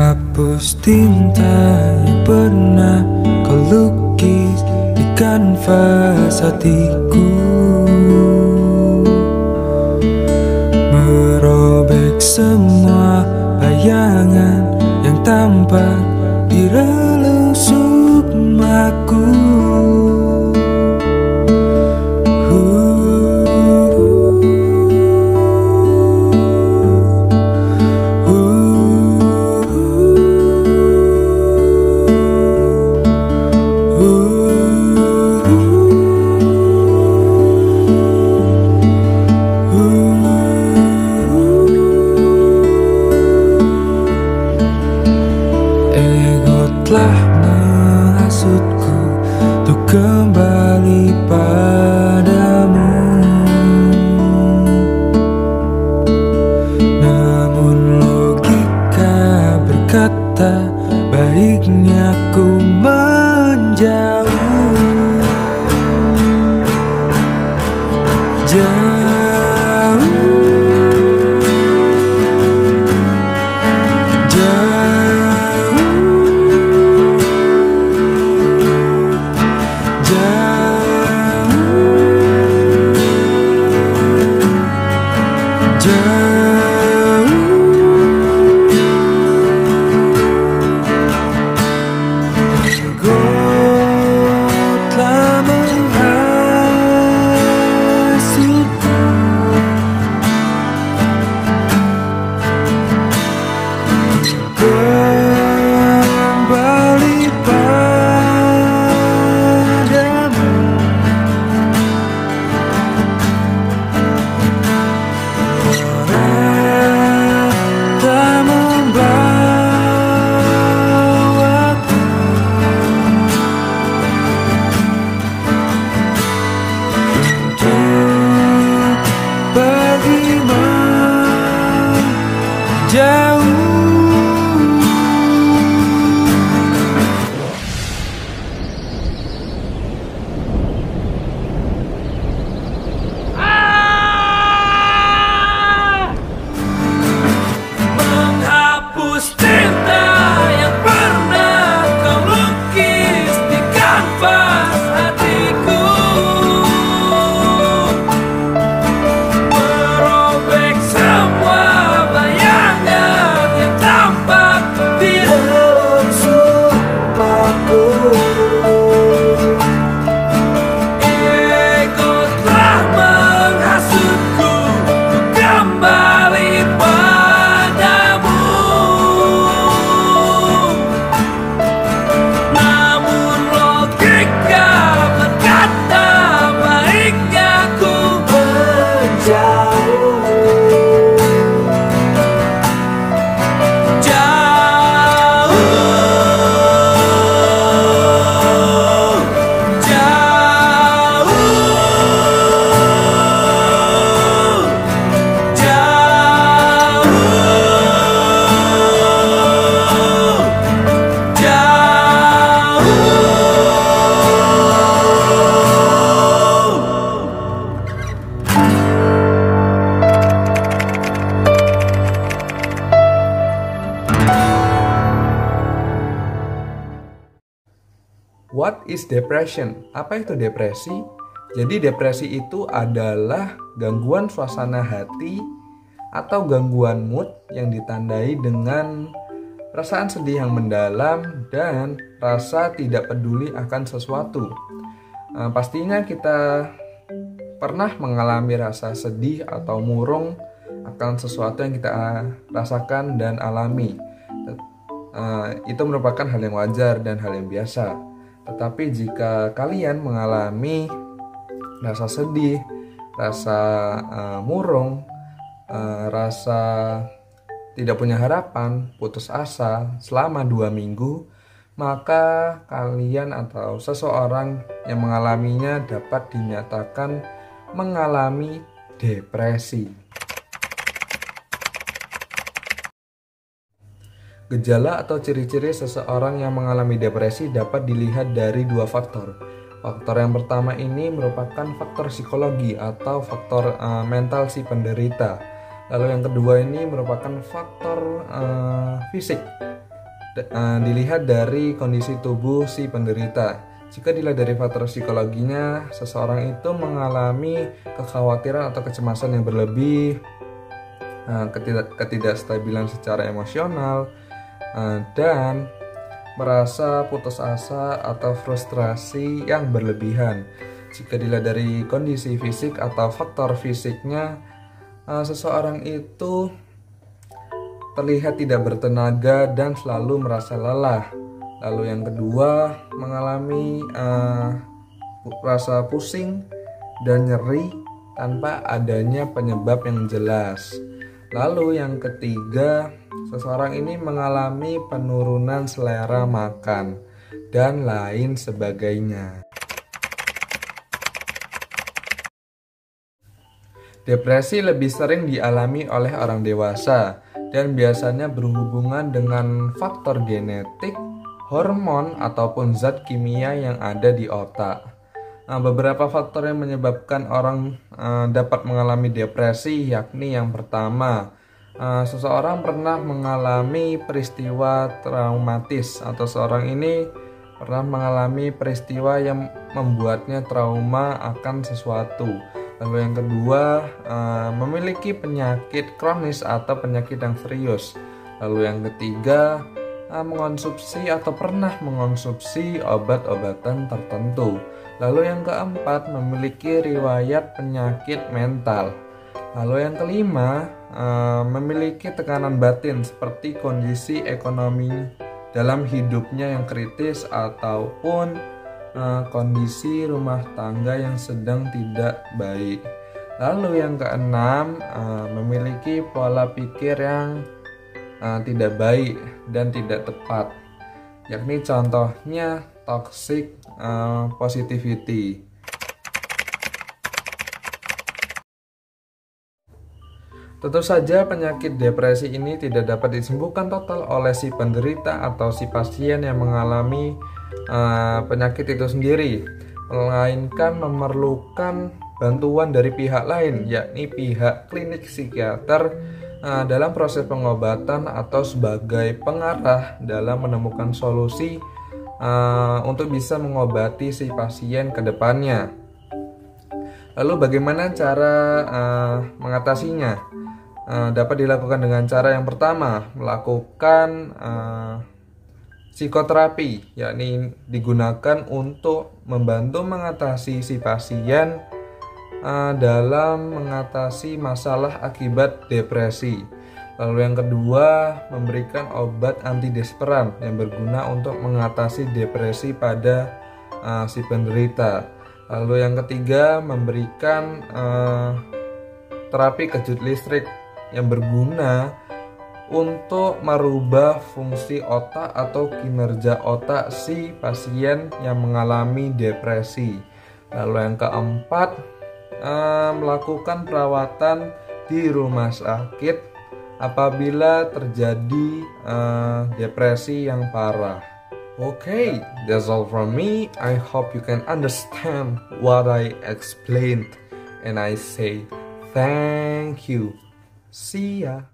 Menghapus tinta yang pernah kau lukis di kanvas hatiku, merobek semua bayangan yang tampak di relung sukmaku. Telah menghasutku untuk kembali padamu, namun logika berkata baiknya ku menjauh. What is depression? Apa itu depresi? Jadi depresi itu adalah gangguan suasana hati atau gangguan mood yang ditandai dengan perasaan sedih yang mendalam dan rasa tidak peduli akan sesuatu. Pastinya kita pernah mengalami rasa sedih atau murung akan sesuatu yang kita rasakan dan alami. Itu merupakan hal yang wajar dan hal yang biasa. Tetapi jika kalian mengalami rasa sedih, rasa murung, rasa tidak punya harapan, putus asa selama 2 minggu, maka kalian atau seseorang yang mengalaminya dapat dinyatakan mengalami depresi. Gejala atau ciri-ciri seseorang yang mengalami depresi dapat dilihat dari 2 faktor. Faktor yang pertama ini merupakan faktor psikologi atau faktor mental si penderita. Lalu yang kedua ini merupakan faktor fisik. dilihat dari kondisi tubuh si penderita. Jika dilihat dari faktor psikologinya, seseorang itu mengalami kekhawatiran atau kecemasan yang berlebih, ketidakstabilan secara emosional, dan merasa putus asa atau frustrasi yang berlebihan. Jika dilihat dari kondisi fisik atau faktor fisiknya, seseorang itu terlihat tidak bertenaga dan selalu merasa lelah. Lalu yang kedua, mengalami rasa pusing dan nyeri tanpa adanya penyebab yang jelas. Lalu yang ketiga, seseorang ini mengalami penurunan selera makan dan lain sebagainya. Depresi lebih sering dialami oleh orang dewasa dan biasanya berhubungan dengan faktor genetik, hormon, ataupun zat kimia yang ada di otak. Beberapa faktor yang menyebabkan orang dapat mengalami depresi, yakni yang pertama, seseorang pernah mengalami peristiwa traumatis atau seorang ini pernah mengalami peristiwa yang membuatnya trauma akan sesuatu. Lalu yang kedua, memiliki penyakit kronis atau penyakit yang serius. Lalu yang ketiga, mengonsumsi atau pernah mengonsumsi obat-obatan tertentu. Lalu yang keempat, memiliki riwayat penyakit mental. Lalu yang kelima, memiliki tekanan batin seperti kondisi ekonomi dalam hidupnya yang kritis ataupun kondisi rumah tangga yang sedang tidak baik. Lalu yang keenam, memiliki pola pikir yang tidak baik dan tidak tepat, yakni contohnya toxic positivity. Tentu saja penyakit depresi ini tidak dapat disembuhkan total oleh si penderita atau si pasien yang mengalami penyakit itu sendiri, melainkan memerlukan bantuan dari pihak lain, yakni pihak klinik psikiater dalam proses pengobatan atau sebagai pengarah dalam menemukan solusi untuk bisa mengobati si pasien ke depannya. Lalu bagaimana cara mengatasinya? Dapat dilakukan dengan cara yang pertama, melakukan psikoterapi, yakni digunakan untuk membantu mengatasi si pasien dalam mengatasi masalah akibat depresi. Lalu yang kedua, memberikan obat antidepresan yang berguna untuk mengatasi depresi pada si penderita. Lalu yang ketiga, memberikan terapi kejut listrik yang berguna untuk merubah fungsi otak atau kinerja otak si pasien yang mengalami depresi. Lalu yang keempat, melakukan perawatan di rumah sakit apabila terjadi depresi yang parah. Okay, that's all from me. I hope you can understand what I explained, and I say thank you. See ya.